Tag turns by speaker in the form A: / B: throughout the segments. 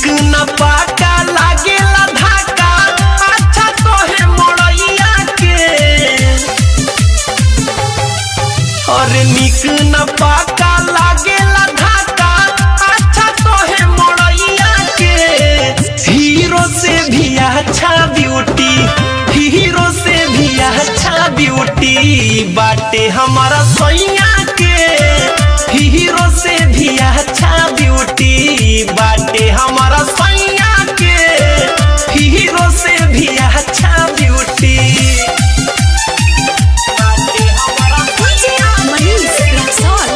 A: निक न पाका लागेला धाका अच्छा तोहे मोड़ैया के और निक न पाका लागेला धाका अच्छा तोहे मोड़ैया के हीरो से भी अच्छा ब्यूटी हीरो से भी अच्छा ब्यूटी बाटे हमारा सैया के हीरो से भी अच्छा ब्यूटी बाटे हमारा सैया के हीरो से भी अच्छा ब्यूटी बाटे हमारा
B: मनीष रक्सौल।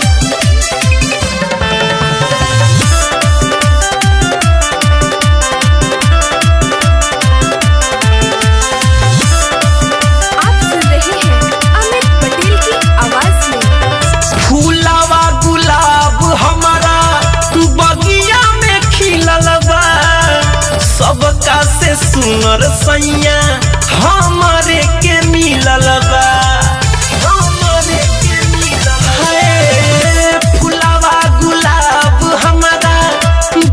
B: आप सुन रहे हैं अमित पटेल की आवाज में।
A: फूलावा गुलाब हमारा तू बगिया में खिलल बा सबका से सुनर सैया हमारे के मिलल बा हमारे के मिलल है फूलावा गुलाब हमारा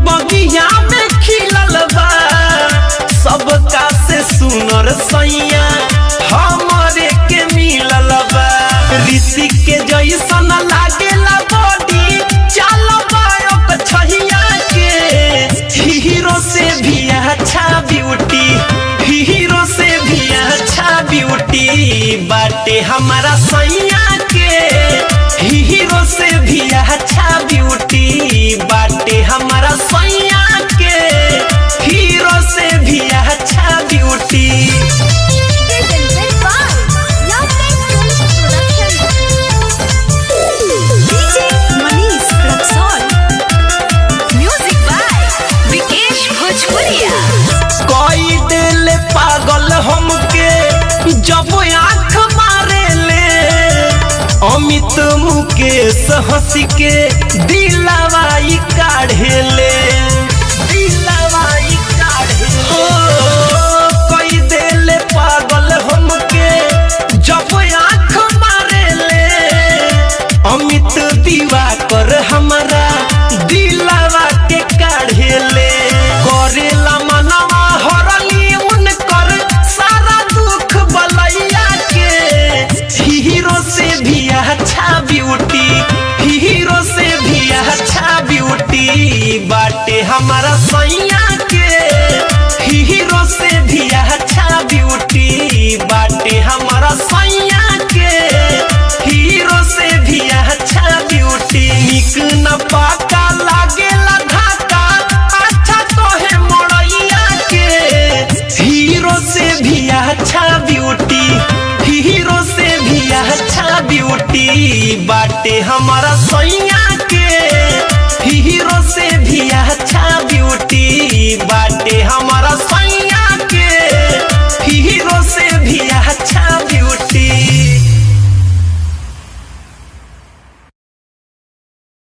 A: बगिया में खिलल बा सबका से सुनर सैया हमारे के मिलल बा ऋषि के जैसन लागेला बॉडी चल बायो छहिया के हीरो से भी अच्छा ब्यूटी हीरो से भी अच्छा ब्यूटी बाटे हमारा सैया के हीरो से भी अच्छा ब्यूटी बाटे हमारा सैया के हीरो से भी अच्छा beauty
B: DJ Manish Raxaul. Music by Vikesh Bhojpuriya.
A: कोई दिल पागल हमके जब आँख मारे ले अमित मुकेश हंस के दिलवाई काढ़े ले दिलवाई काढ़े हो कोई दिल पागल हमके जब आँख मारे ले अमित दिवाकर हमारा दिलवा के काढ़े ले करेला मनवा हरली उनकर सारा दुख बलैया के हीरो से भी अच्छा ब्यूटी हीरो से भी अच्छा ब्यूटी बाटे हमारा सैया के हीरो से भी अच्छा ब्यूटी बाटे हमारा सैया के हीरो से भी अच्छा ब्यूटी निक न पाका लागेला धाका अच्छा तोहे मोड़ैया के हीरो से भी अच्छा ब्यूटी हीरो से भी अच्छा ब्यूटी बाटे हमारा सैया के हीरो से भी अच्छा ब्यूटी बाटे हमारा